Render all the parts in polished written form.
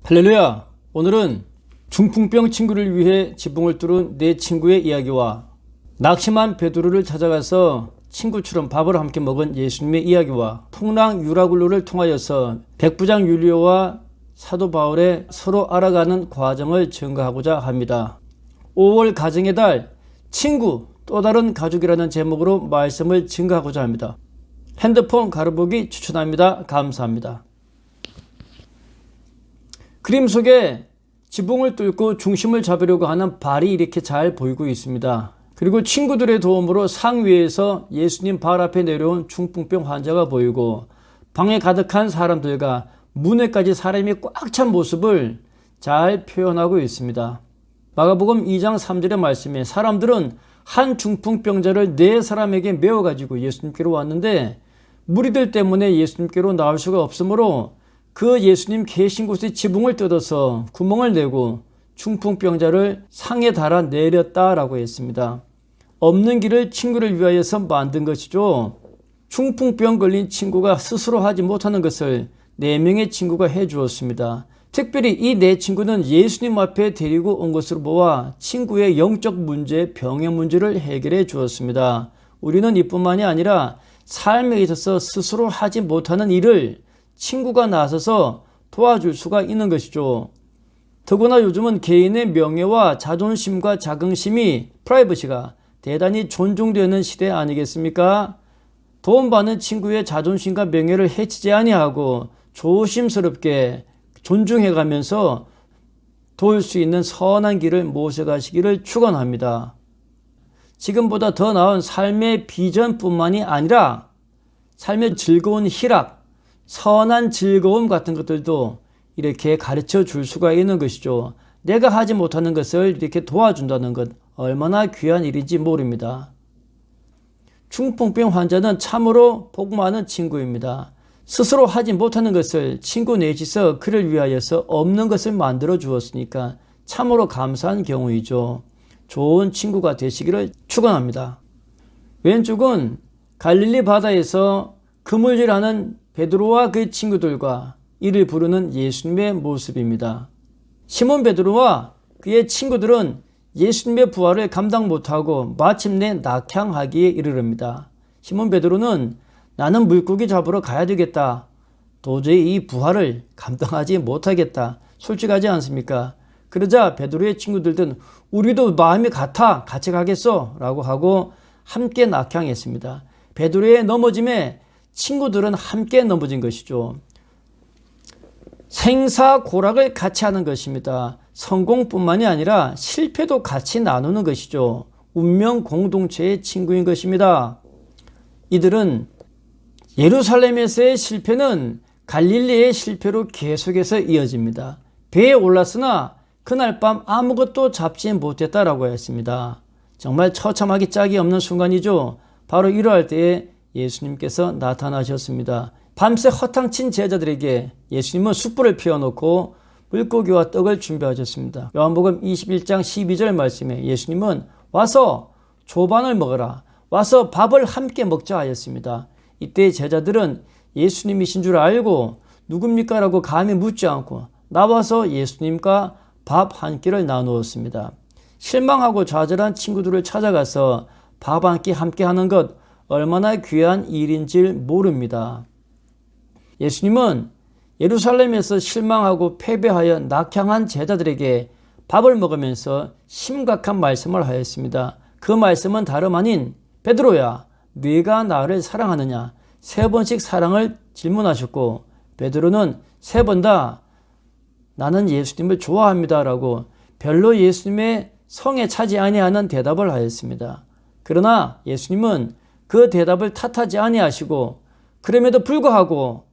할렐루야! 오늘은 중풍병 친구를 위해 지붕을 뚫은 네 친구의 이야기와 낙심한 베드로를 찾아가서 친구처럼 밥을 함께 먹은 예수님의 이야기와 풍랑 유라굴로를 통하여서 백부장 율리오와 사도 바울의 서로 알아가는 과정을 증거하고자 합니다. 5월 가정의 달 친구 또 다른 가족이라는 제목으로 말씀을 증거하고자 합니다. 핸드폰 가로보기 추천합니다. 감사합니다. 그림 속에 지붕을 뚫고 중심을 잡으려고 하는 발이 이렇게 잘 보이고 있습니다. 그리고 친구들의 도움으로 상 위에서 예수님 발 앞에 내려온 중풍병 환자가 보이고 방에 가득한 사람들과 문에까지 사람이 꽉 찬 모습을 잘 표현하고 있습니다. 마가복음 2장 3절의 말씀에 사람들은 한 중풍병자를 네 사람에게 메워가지고 예수님께로 왔는데 무리들 때문에 예수님께로 나올 수가 없으므로 그 예수님 계신 곳의 지붕을 뜯어서 구멍을 내고 중풍병자를 상에 달아 내렸다라고 했습니다. 없는 길을 친구를 위하여서 만든 것이죠. 중풍병 걸린 친구가 스스로 하지 못하는 것을 4명의 친구가 해주었습니다. 특별히 이 4친구는 예수님 앞에 데리고 온 것으로 보아 친구의 영적 문제, 병의 문제를 해결해 주었습니다. 우리는 이뿐만이 아니라 삶에 있어서 스스로 하지 못하는 일을 친구가 나서서 도와줄 수가 있는 것이죠. 더구나 요즘은 개인의 명예와 자존심과 자긍심이 프라이버시가 대단히 존중되는 시대 아니겠습니까? 도움받는 친구의 자존심과 명예를 해치지 아니하고 조심스럽게 존중해가면서 도울 수 있는 선한 길을 모셔가시기를 축원합니다. 지금보다 더 나은 삶의 비전뿐만이 아니라 삶의 즐거운 희락, 선한 즐거움 같은 것들도 이렇게 가르쳐 줄 수가 있는 것이죠. 내가 하지 못하는 것을 이렇게 도와준다는 것 얼마나 귀한 일인지 모릅니다. 중풍병 환자는 참으로 복 많은 친구입니다. 스스로 하지 못하는 것을 친구 넷이서 그를 위하여서 없는 것을 만들어 주었으니까 참으로 감사한 경우이죠. 좋은 친구가 되시기를 축원합니다. 왼쪽은 갈릴리 바다에서 그물질하는 베드로와 그의 친구들과 이를 부르는 예수님의 모습입니다. 시몬 베드로와 그의 친구들은 예수님의 부활을 감당 못하고 마침내 낙향하기에 이르릅니다. 시몬 베드로는 나는 물고기 잡으러 가야 되겠다. 도저히 이 부활을 감당하지 못하겠다. 솔직하지 않습니까? 그러자 베드로의 친구들은 우리도 마음이 같아. 같이 가겠어. 라고 하고 함께 낙향했습니다. 베드로의 넘어짐에 친구들은 함께 넘어진 것이죠. 생사고락을 같이 하는 것입니다. 성공뿐만이 아니라 실패도 같이 나누는 것이죠. 운명 공동체의 친구인 것입니다. 이들은 예루살렘에서의 실패는 갈릴리의 실패로 계속해서 이어집니다. 배에 올랐으나 그날 밤 아무것도 잡지 못했다라고 했습니다. 정말 처참하기 짝이 없는 순간이죠. 바로 이러할 때에 예수님께서 나타나셨습니다. 밤새 허탕친 제자들에게 예수님은 숯불을 피워놓고 물고기와 떡을 준비하셨습니다. 요한복음 21장 12절 말씀에 예수님은 와서 조반을 먹어라. 와서 밥을 함께 먹자 하였습니다. 이때 제자들은 예수님이신 줄 알고 누굽니까? 라고 감히 묻지 않고 나와서 예수님과 밥 한 끼를 나누었습니다. 실망하고 좌절한 친구들을 찾아가서 밥 한 끼 함께 하는 것 얼마나 귀한 일인지 모릅니다. 예수님은 예루살렘에서 실망하고 패배하여 낙향한 제자들에게 밥을 먹으면서 심각한 말씀을 하였습니다. 그 말씀은 다름 아닌 베드로야 네가 나를 사랑하느냐 3번씩 사랑을 질문하셨고 베드로는 3번 다 나는 예수님을 좋아합니다 라고 별로 예수님의 성에 차지 아니하는 대답을 하였습니다. 그러나 예수님은 그 대답을 탓하지 아니하시고 그럼에도 불구하고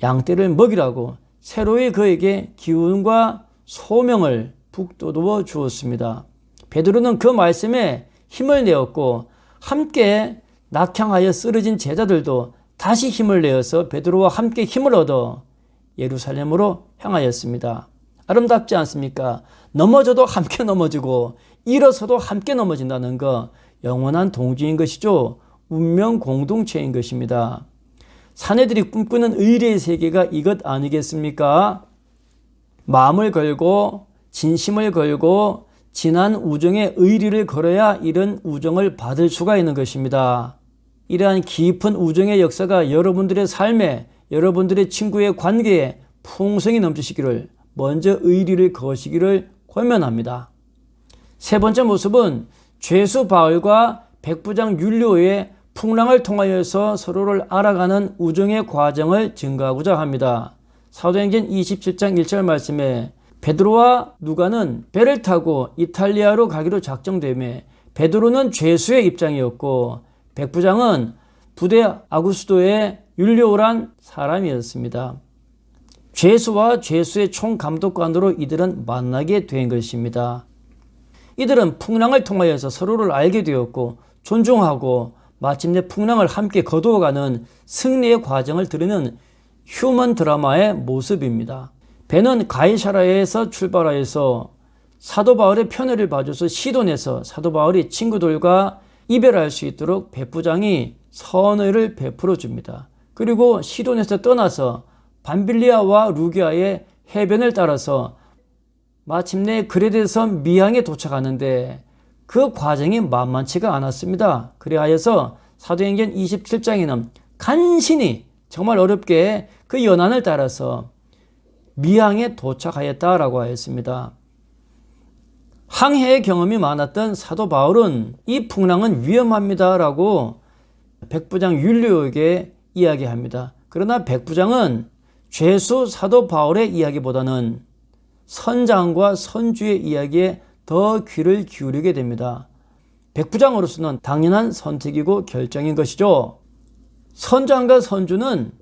양떼를 먹이라고 새로이 그에게 기운과 소명을 북돋워 주었습니다. 베드로는 그 말씀에 힘을 내었고 함께 낙향하여 쓰러진 제자들도 다시 힘을 내어서 베드로와 함께 힘을 얻어 예루살렘으로 향하였습니다. 아름답지 않습니까? 넘어져도 함께 넘어지고 일어서도 함께 넘어진다는 거 영원한 동지인 것이죠. 운명 공동체인 것입니다. 사내들이 꿈꾸는 의례의 세계가 이것 아니겠습니까? 마음을 걸고 진심을 걸고 진한 우정의 의리를 걸어야 이런 우정을 받을 수가 있는 것입니다. 이러한 깊은 우정의 역사가 여러분들의 삶에, 여러분들의 친구의 관계에 풍성히 넘치시기를, 먼저 의리를 거시기를 권면합니다. 세 번째 모습은 죄수 바울과 백부장 율리오의 풍랑을 통하여서 서로를 알아가는 우정의 과정을 증가하고자 합니다. 사도행전 27장 1절 말씀에 베드로와 누가는 배를 타고 이탈리아로 가기로 작정되매 베드로는 죄수의 입장이었고 백부장은 부대 아구스도의 율리오란 사람이었습니다. 죄수와 죄수의 총감독관으로 이들은 만나게 된 것입니다. 이들은 풍랑을 통하여서 서로를 알게 되었고 존중하고 마침내 풍랑을 함께 거두어가는 승리의 과정을 드리는 휴먼 드라마의 모습입니다. 배는 가이사라에서 출발하여서 사도 바울의 편애를 봐줘서 시돈에서 사도 바울이 친구들과 이별할 수 있도록 백부장이 선의를 베풀어 줍니다. 그리고 시돈에서 떠나서 밤빌리아와 루기아의 해변을 따라서 마침내 그레데섬 미항에 도착하는데 그 과정이 만만치가 않았습니다. 그리하여서 사도행전 27장에는 간신히 정말 어렵게 그 연안을 따라서 미항에 도착하였다라고 하였습니다. 항해의 경험이 많았던 사도 바울은 이 풍랑은 위험합니다라고 백부장 율리오에게 이야기합니다. 그러나 백부장은 죄수 사도 바울의 이야기보다는 선장과 선주의 이야기에 더 귀를 기울이게 됩니다. 백부장으로서는 당연한 선택이고 결정인 것이죠. 선장과 선주는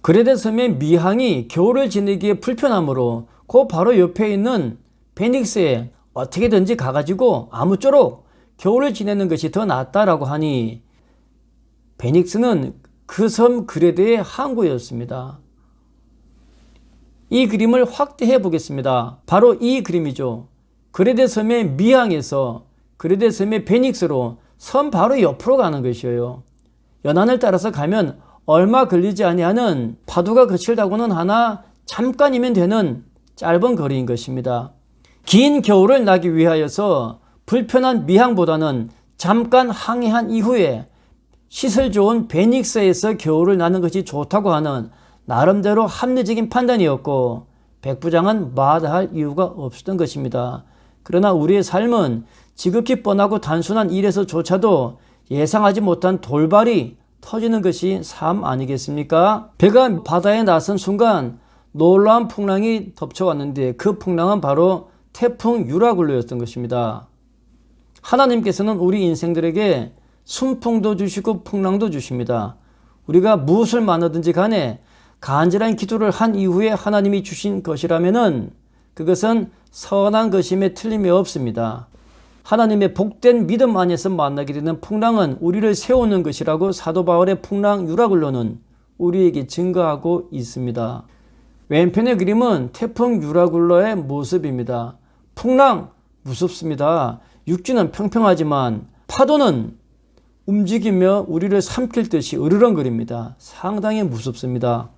그레데섬의 미항이 겨울을 지내기에 불편하므로 그 바로 옆에 있는 베닉스에 어떻게든지 가가지고 아무쪼록 겨울을 지내는 것이 더 낫다라고 하니 베닉스는 그 섬 그레데의 항구였습니다. 이 그림을 확대해 보겠습니다. 바로 이 그림이죠. 그레데 섬의 미항에서 그레데 섬의 베닉스로 섬 바로 옆으로 가는 것이에요. 연안을 따라서 가면 얼마 걸리지 아니하는 파도가 거칠다고는 하나 잠깐이면 되는 짧은 거리인 것입니다. 긴 겨울을 나기 위하여서 불편한 미항보다는 잠깐 항해한 이후에 시설 좋은 베닉스에서 겨울을 나는 것이 좋다고 하는 나름대로 합리적인 판단이었고 백부장은 마다할 이유가 없었던 것입니다. 그러나 우리의 삶은 지극히 뻔하고 단순한 일에서조차도 예상하지 못한 돌발이 터지는 것이 삶 아니겠습니까? 배가 바다에 나선 순간 놀라운 풍랑이 덮쳐왔는데 그 풍랑은 바로 태풍 유라굴로였던 것입니다. 하나님께서는 우리 인생들에게 순풍도 주시고 풍랑도 주십니다. 우리가 무엇을 만나든지 간에 간절한 기도를 한 이후에 하나님이 주신 것이라면은 그것은 선한 것임에 틀림이 없습니다. 하나님의 복된 믿음 안에서 만나게 되는 풍랑은 우리를 세우는 것이라고 사도 바울의 풍랑 유라굴로는 우리에게 증거하고 있습니다. 왼편의 그림은 태풍 유라굴로의 모습입니다. 풍랑 무섭습니다. 육지는 평평하지만 파도는 움직이며 우리를 삼킬 듯이 으르렁거립니다. 상당히 무섭습니다.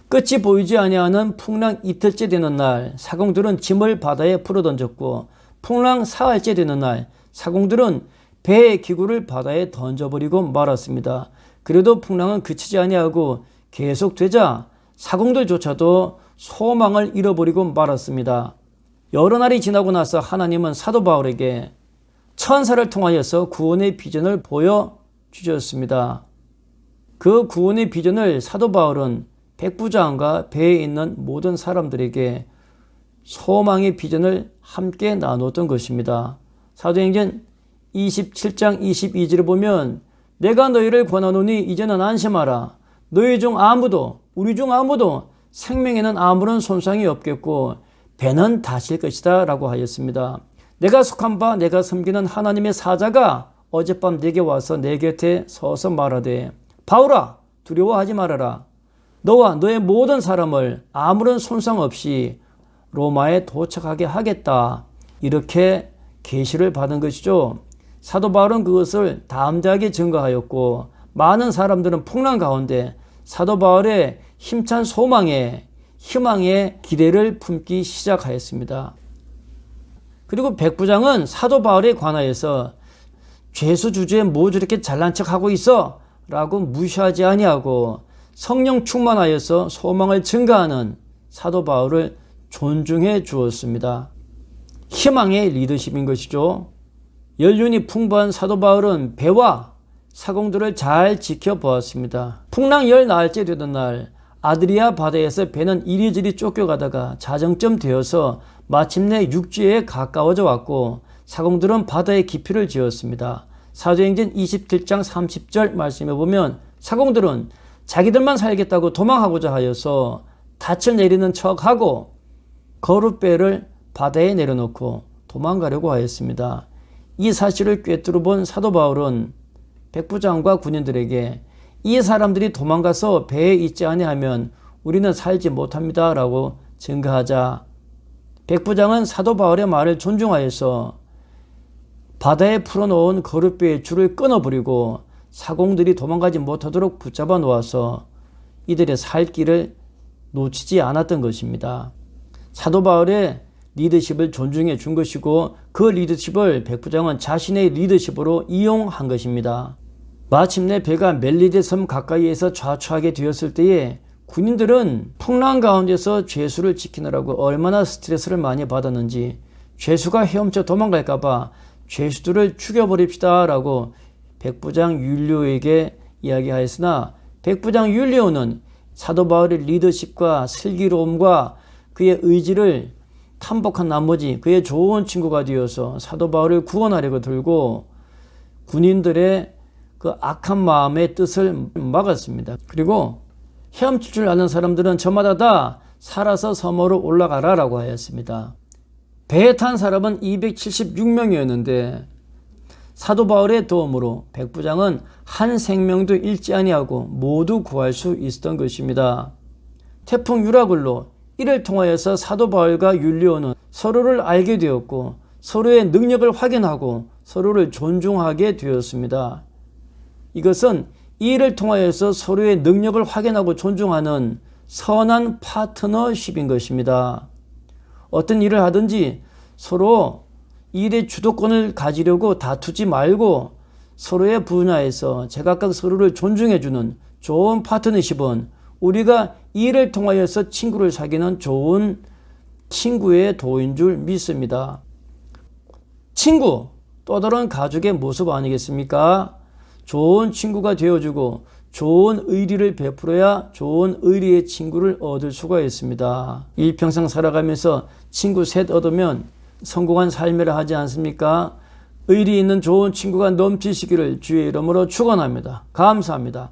끝이 보이지 아니하는 풍랑 이틀째 되는 날 사공들은 짐을 바다에 풀어던졌고 풍랑 사흘째 되는 날 사공들은 배의 기구를 바다에 던져버리고 말았습니다. 그래도 풍랑은 그치지 아니하고 계속되자 사공들조차도 소망을 잃어버리고 말았습니다. 여러 날이 지나고 나서 하나님은 사도 바울에게 천사를 통하여서 구원의 비전을 보여주셨습니다. 그 구원의 비전을 사도 바울은 백부장과 배에 있는 모든 사람들에게 소망의 비전을 함께 나눴던 것입니다. 사도행전 27장 22절을 보면 내가 너희를 권하노니 이제는 안심하라. 너희 중 아무도 우리 중 아무도 생명에는 아무런 손상이 없겠고 배는 다칠 것이다 라고 하였습니다. 내가 속한 바 내가 섬기는 하나님의 사자가 어젯밤 내게 와서 내 곁에 서서 말하되 바울아 두려워하지 말아라. 너와 너의 모든 사람을 아무런 손상 없이 로마에 도착하게 하겠다. 이렇게 계시를 받은 것이죠. 사도 바울은 그것을 담대하게 증거하였고 많은 사람들은 풍랑 가운데 사도 바울의 힘찬 소망에 희망의 기대를 품기 시작하였습니다. 그리고 백부장은 사도 바울에 관하여서 죄수 주제에 뭐 저렇게 잘난 척하고 있어? 라고 무시하지 아니하고 성령 충만하여서 소망을 증가하는 사도 바울을 존중해 주었습니다. 희망의 리더십인 것이죠. 연륜이 풍부한 사도 바울은 배와 사공들을 잘 지켜보았습니다. 풍랑 10나흘째 되던 날 아드리아 바다에서 배는 이리저리 쫓겨가다가 자정점 되어서 마침내 육지에 가까워져 왔고 사공들은 바다의 깊이를 지었습니다. 사도행전 27장 30절 말씀에 보면 사공들은 자기들만 살겠다고 도망하고자 하여서 닻을 내리는 척하고 거룻배를 바다에 내려놓고 도망가려고 하였습니다. 이 사실을 꿰뚫어 본 사도 바울은 백부장과 군인들에게 이 사람들이 도망가서 배에 있지 아니하면 우리는 살지 못합니다 라고 증거하자 백부장은 사도 바울의 말을 존중하여서 바다에 풀어놓은 거룻배의 줄을 끊어버리고 사공들이 도망가지 못하도록 붙잡아 놓아서 이들의 살 길을 놓치지 않았던 것입니다. 사도 바울의 리더십을 존중해 준 것이고 그 리더십을 백부장은 자신의 리더십으로 이용한 것입니다. 마침내 배가 멜리데 섬 가까이에서 좌초하게 되었을 때에 군인들은 풍랑 가운데서 죄수를 지키느라고 얼마나 스트레스를 많이 받았는지 죄수가 헤엄쳐 도망갈까봐 죄수들을 죽여버립시다 라고 백부장 율리오에게 이야기하였으나 백부장 율리오는 사도 바울의 리더십과 슬기로움과 그의 의지를 탐복한 나머지 그의 좋은 친구가 되어서 사도 바울을 구원하려고 들고 군인들의 그 악한 마음의 뜻을 막았습니다. 그리고 헤엄칠 줄 아는 사람들은 저마다 다 살아서 섬으로 올라가라 라고 하였습니다. 배에 탄 사람은 276명이었는데 사도 바울의 도움으로 백부장은 한 생명도 잃지 아니하고 모두 구할 수 있었던 것입니다. 태풍 유라굴로 이를 통하여서 사도 바울과 율리오는 서로를 알게 되었고 서로의 능력을 확인하고 서로를 존중하게 되었습니다. 이것은 이 일을 통하여서 서로의 능력을 확인하고 존중하는 선한 파트너십인 것입니다. 어떤 일을 하든지 서로 일의 주도권을 가지려고 다투지 말고 서로의 분야에서 제각각 서로를 존중해주는 좋은 파트너십은 우리가 이 일을 통하여서 친구를 사귀는 좋은 친구의 도인 줄 믿습니다. 친구, 또 다른 가족의 모습 아니겠습니까? 좋은 친구가 되어주고 좋은 의리를 베풀어야 좋은 의리의 친구를 얻을 수가 있습니다. 일평생 살아가면서 친구 셋 얻으면 성공한 삶이라 하지 않습니까? 의리 있는 좋은 친구가 넘치시기를 주의 이름으로 축원합니다. 감사합니다.